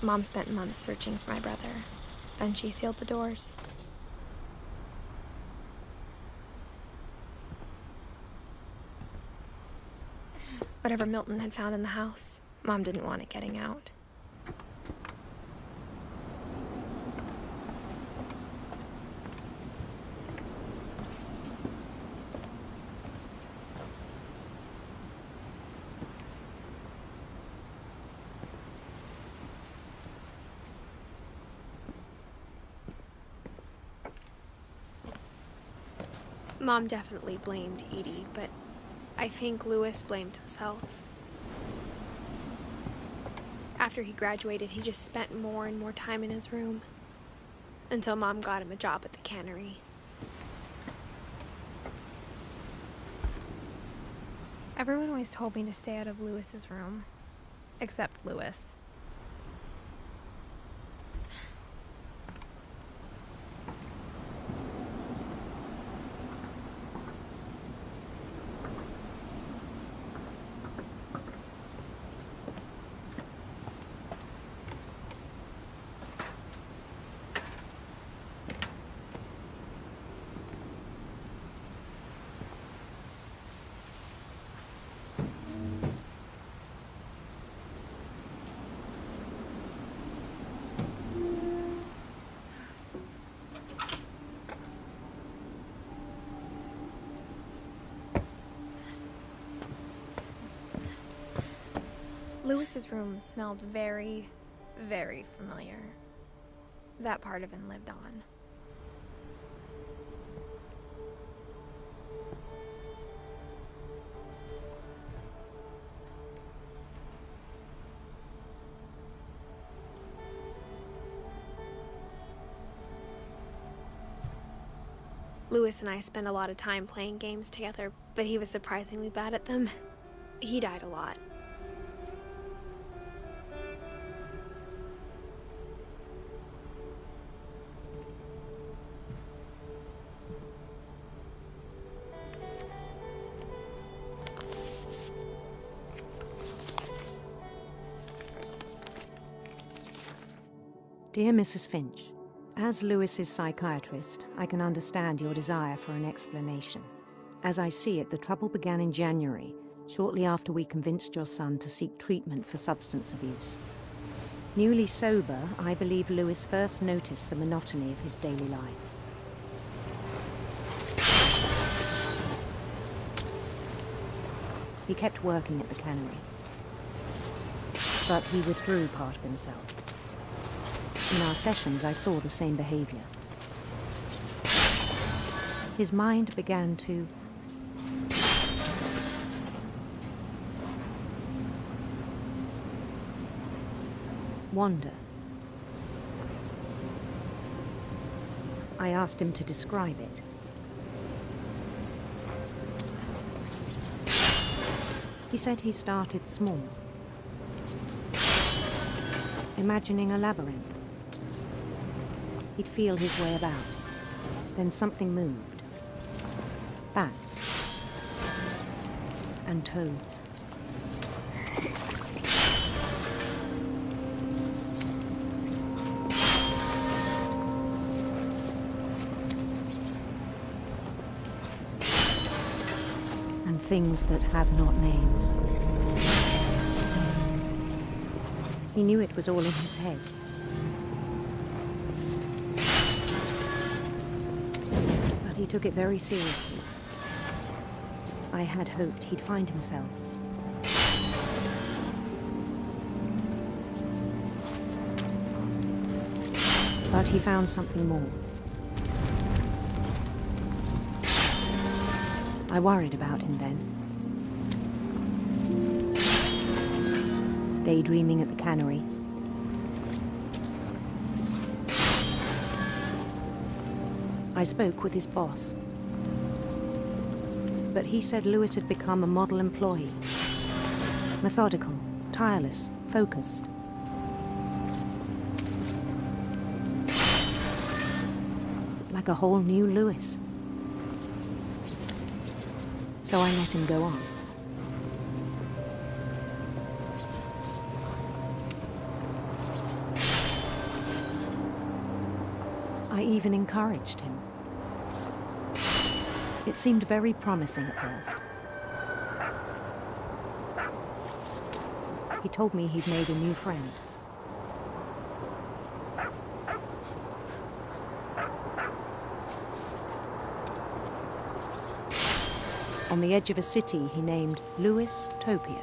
Mom spent months searching for my brother. Then she sealed the doors. Whatever Milton had found in the house, Mom didn't want it getting out. Mom definitely blamed Edie, but I think Louis blamed himself. After he graduated, he just spent more and more time in his room, until Mom got him a job at the cannery. Everyone always told me to stay out of Louis's room, except Louis. Louis's room smelled very, very familiar. That part of him lived on. Louis and I spent a lot of time playing games together, but he was surprisingly bad at them. He died a lot. Dear Mrs. Finch, as Louis's psychiatrist, I can understand your desire for an explanation. As I see it, the trouble began in January, shortly after we convinced your son to seek treatment for substance abuse. Newly sober, I believe Louis first noticed the monotony of his daily life. He kept working at the cannery, but he withdrew part of himself. In our sessions, I saw the same behavior. His mind began to wander. I asked him to describe it. He said he started small, imagining a labyrinth. He'd feel his way about. Then something moved. Bats. And toads. And things that have not names. He knew it was all in his head. He took it very seriously. I had hoped he'd find himself. But he found something more. I worried about him then. Daydreaming at the cannery. I spoke with his boss, but he said Louis had become a model employee. Methodical, tireless, focused. Like a whole new Louis. So I let him go on. even encouraged him. It seemed very promising at first. He told me he'd made a new friend. On the edge of a city he named Lewis Topia.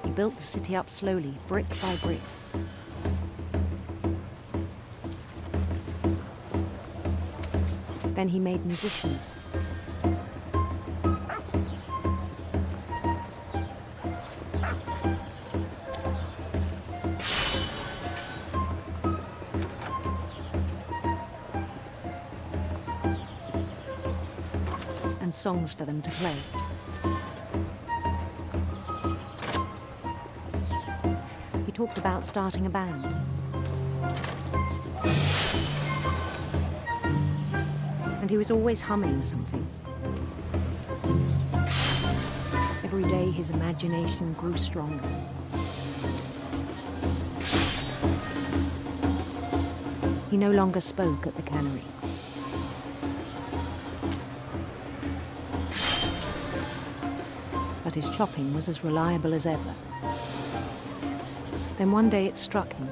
He built the city up slowly, brick by brick. Then he made musicians. And songs for them to play. He talked about starting a band. And he was always humming something. Every day his imagination grew stronger. He no longer spoke at the cannery. But his chopping was as reliable as ever. Then one day it struck him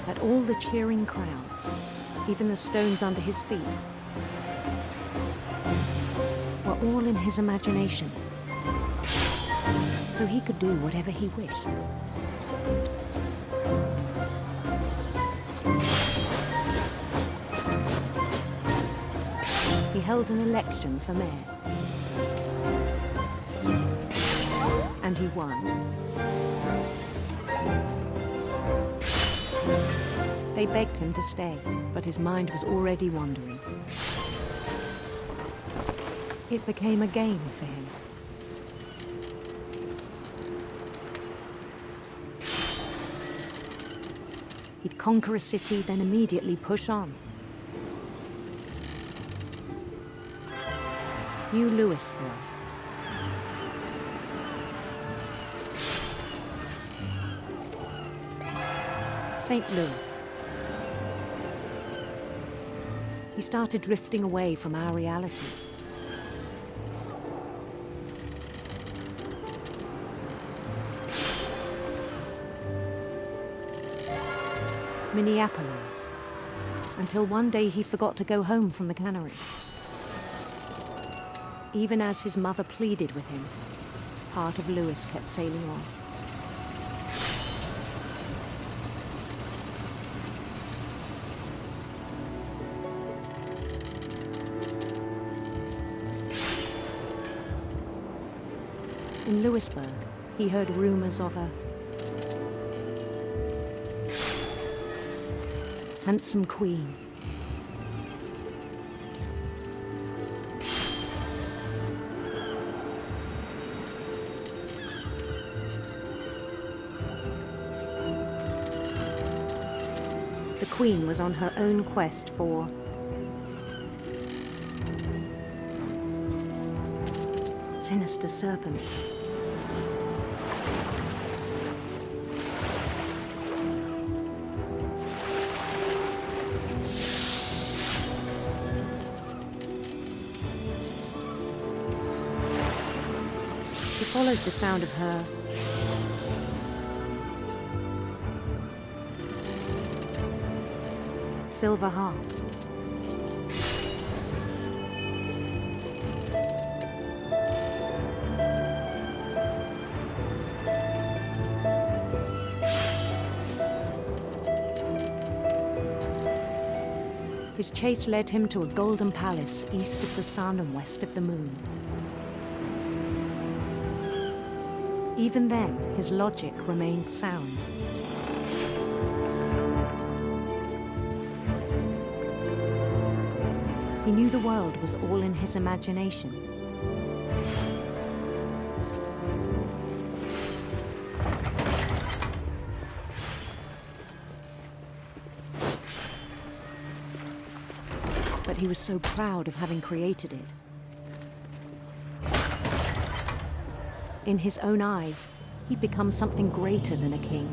that all the cheering crowds, even the stones under his feet, were all in his imagination, so he could do whatever he wished. He held an election for mayor, and he won. They begged him to stay, but his mind was already wandering. It became a game for him. He'd conquer a city, then immediately push on. New Louisville. St. Louis. He started drifting away from our reality. Minneapolis, until one day he forgot to go home from the cannery. Even as his mother pleaded with him, part of Louis kept sailing on. In Louisburg, he heard rumors of a handsome queen. The queen was on her own quest for sinister serpents. He followed the sound of her silver harp. His chase led him to a golden palace east of the sun and west of the moon. Even then, his logic remained sound. He knew the world was all in his imagination. But he was so proud of having created it. In his own eyes, he'd become something greater than a king.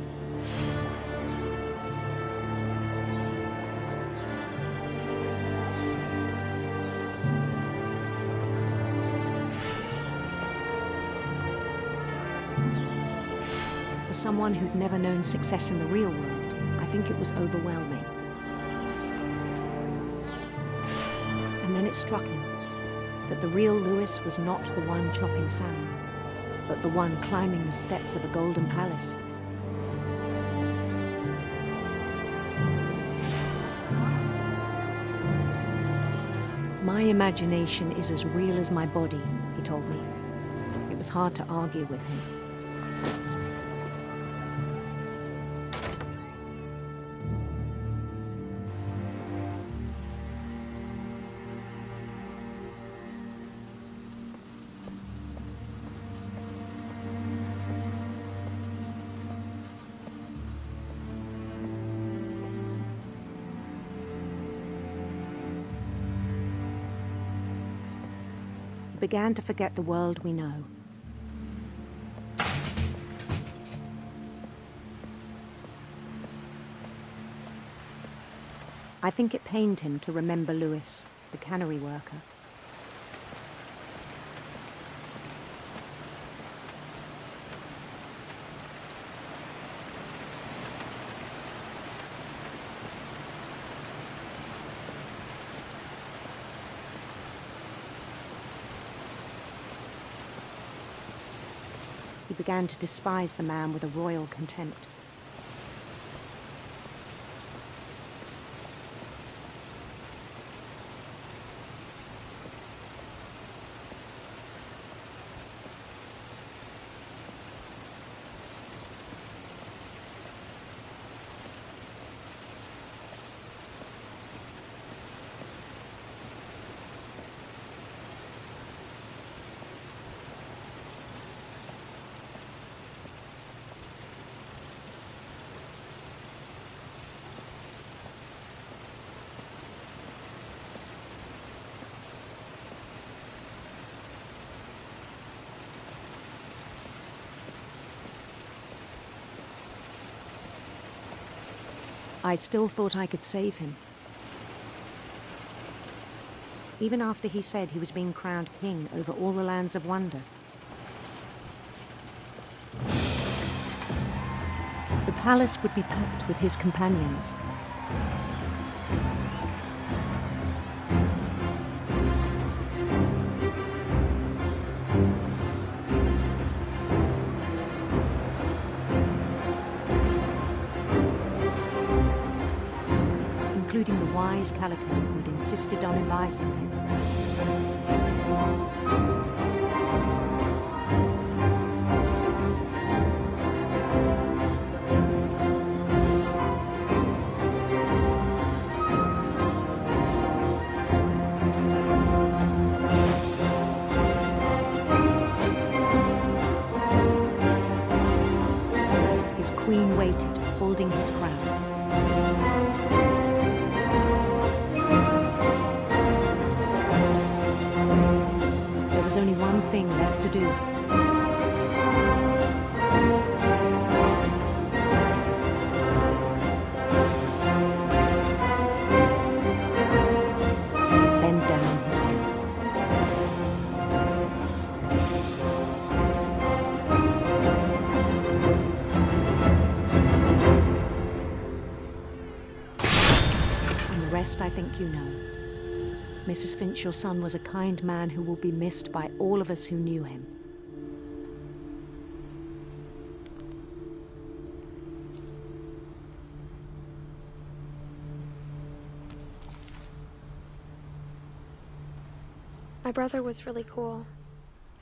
For someone who'd never known success in the real world, I think it was overwhelming. And then it struck him that the real Lewis was not the one chopping salmon, but the one climbing the steps of a golden palace. My imagination is as real as my body, he told me. It was hard to argue with him. Began to forget the world we know. I think it pained him to remember Lewis, the cannery worker. He began to despise the man with a royal contempt. I still thought I could save him. Even after he said he was being crowned king over all the lands of wonder. The palace would be packed with his companions. Including the wise Calico who'd insisted on inviting him. His queen waited, holding his crown. There was only one thing left to do. Bend down his head. And the rest I think you know. Mrs. Finch, your son was a kind man who will be missed by all of us who knew him. My brother was really cool.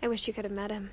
I wish you could have met him.